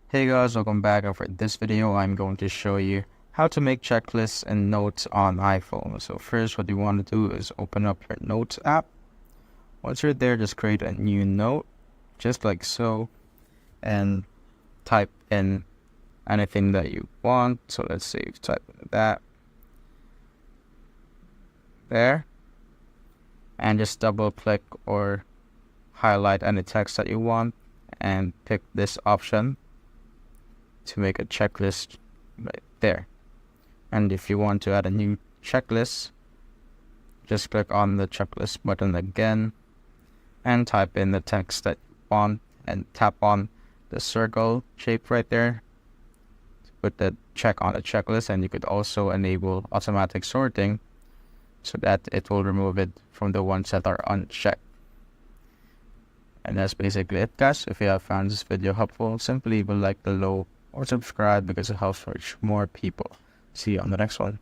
Hey guys, welcome back, and for this video I'm going to show you how to make checklists and notes on iPhone. So first, what you want to do is open up your Notes app. Once you're there, just create a new note just like so and type in anything that you want. So let's say you type in that there, and just double click or highlight any text that you want and pick this option to make a checklist right there. And if you want to add a new checklist, just click on the checklist button again and type in the text that you want and tap on the circle shape right there to put the check on the checklist. And you could also enable automatic sorting so that it will remove it from the ones that are unchecked. And that's basically it, guys. If you have found this video helpful, simply leave a like below or subscribe because it helps reach more people. See you on the next one.